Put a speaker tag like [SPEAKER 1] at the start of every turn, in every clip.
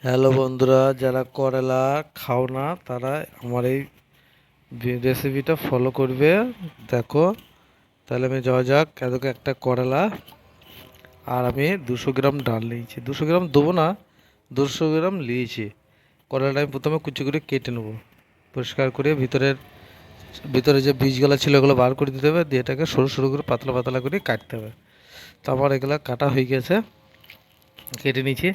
[SPEAKER 1] Hello বন্ধুরা, যারা করলা খাও না তারা আমার এই রেসিপিটা ফলো করবে। দেখো, তাহলে আমি যাওয়া যাক। এদিকে একটা করলা আর আমি 200 গ্রাম ডাল নিয়েছি। 200 গ্রাম দেবো না, 200 গ্রাম নিয়েছি। করলাটা আমি প্রথমে কুচি করে কেটে নেবো, পরিষ্কার করে ভিতরে যে বীজগুলো ছিল ওগুলো বার করে দিতে হবে, দিয়ে এটাকে সরু সরু করে পাতলা পাতলা করে কাটতে হবে। তো আমার এগুলো কাটা হয়ে গেছে, কেটে নিয়েছি।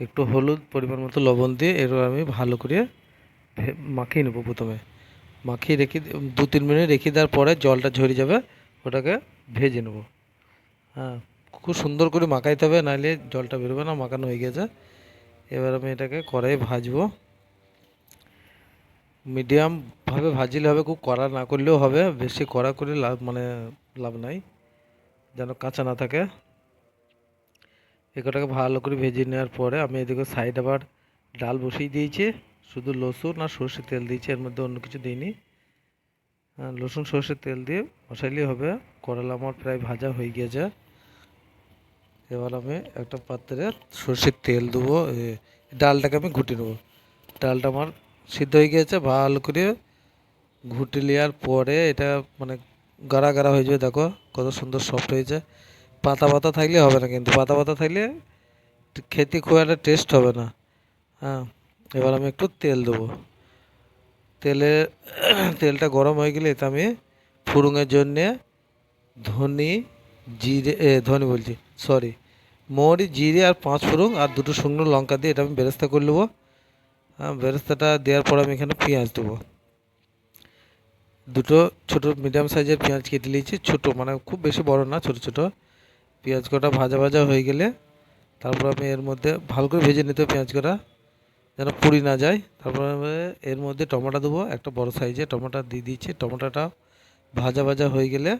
[SPEAKER 1] একটু হলুদ, পরিমাণ মতো লবণ দিয়ে এরপর আমি ভালো করে মাখিয়ে নেবো। প্রথমে মাখিয়ে রেখে 2-3 মিনিট রেখে দেওয়ার পরে জলটা ঝরে যাবে, ওটাকে ভেজে নেবো। হ্যাঁ, খুব সুন্দর করে মাখাইতে হবে, নাহলে জলটা বেরোবে না। মাখানো হয়ে গেছে, এবার আমি এটাকে কড়াই ভাজবো। মিডিয়ামভাবে ভাজলে হবে, খুব কড়া না করলেও হবে। বেশি কড়া করে লাভ নাই, যেন কাঁচা না থাকে। এগুলোটাকে ভালো করে ভেজে নেওয়ার পরে আমি এদিকে সাইড আবার ডাল বসিয়ে দিয়েছি। শুধু রসুন আর সর্ষের তেল দিয়েছি, এর মধ্যে অন্য কিছু দিইনি। রসুন সর্ষের তেল দিয়ে বসাইলেই হবে। করলা আমার প্রায় ভাজা হয়ে গিয়েছে। এবার আমি একটা পাত্রে সর্ষের তেল দেবো। ডালটাকে আমি ঘুটে নেবো। ডালটা আমার সিদ্ধ হয়ে গিয়েছে, ভালো করে ঘুটে নেওয়ার পরে এটা মানে গাঢ়া গাঢ়া হয়ে যাবে। দেখো কত সুন্দর সফট হয়েছে। পাতা পাতা থাকলে হবে না, কিন্তু পাতা পাতা থাকলে খেতে খুব একটা টেস্ট হবে না। হ্যাঁ, এবার আমি একটু তেল দেবো। তেলে তেলটা গরম হয়ে গেলে এতে আমি ফোড়নের জন্যে ধনে, ধনে বলছি, সরি, মৌরি, জিরে আর 5 ফোড়ন আর 2টো শুকনো লঙ্কা দিয়ে এটা আমি বেরেস্তা করে নেবো। হ্যাঁ, বেরেস্তাটা দেওয়ার পর আমি এখানে পেঁয়াজ দেবো। দুটো ছোটো মিডিয়াম সাইজের পেঁয়াজ কেটে নিয়েছি, ছোটো মানে খুব বেশি বড় না, ছোটো ছোটো। পেঁয়াজ কটা ভাজা ভাজা হয়ে গেলে তারপর আমি এর মধ্যে ভালো করে ভেজে নিতে হবে পেঁয়াজ কটা, যেন পুড়ি না যায়। তারপরে এর মধ্যে টমেটো দেবো, একটা বড় সাইজে টমেটো দিয়ে দিয়েছি। টমেটোটা ভাজা ভাজা হয়ে গেলে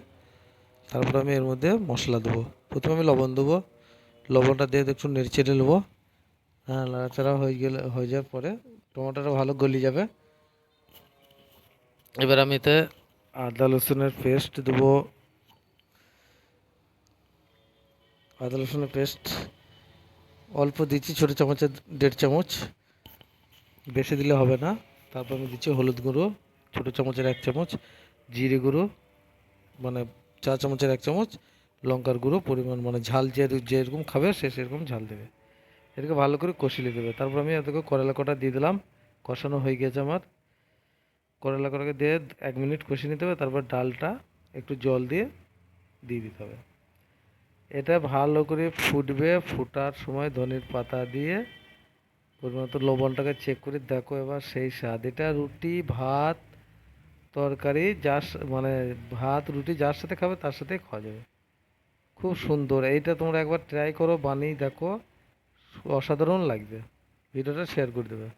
[SPEAKER 1] তারপর আমি এর মধ্যে মশলা দেবো। প্রথমে আমি লবণ দেবো, লবণটা দিয়ে একটু নেড়ে চেড়ে নেবো। হ্যাঁ, নাড়াচাড়া হয়ে যাওয়ার পরে টমেটোটা ভালো গলে যাবে। এবার আমি এতে আদা রসুনের পেস্ট দেবো। আদা রসুনের পেস্ট অল্প দিচ্ছি, ছোটো চামচের 1.5 চামচ, বেশি দিলে হবে না। তারপর আমি দিচ্ছি হলুদ গুঁড়ো, ছোটো চামচের 1 চামচ, জিরে গুঁড়ো মানে 4 চামচের 1 চামচ, লঙ্কার গুঁড়ো পরিমাণ মানে ঝাল যেরকম খাবে সে সেরকম ঝাল দেবে। এটাকে ভালো করে কষিয়ে দেবে। তারপর আমি এটাকে করলা কটা দিয়ে দিলাম। কষানো হয়ে গেছে আমার। করলা কটাকে দিয়ে 1 মিনিট কষিয়ে নিতে হবে। তারপর ডালটা একটু জল দিয়ে দিতে হবে। এটা ভালো করে ফুটবে। ফোটার সময় ধনের পাতা দিয়ে পরিমাণ মতো লবণটাকে চেক করে দেখো, এবার সেই স্বাদ। এটা রুটি, ভাত, তরকারি মানে ভাত রুটি যার সাথে খাবে তার সাথে খাওয়া যাবে। খুব সুন্দর। এইটা তোমরা একবার ট্রাই করো, বানিয়ে দেখো, অসাধারণ লাগবে। ভিডিওটা শেয়ার করে দেবে।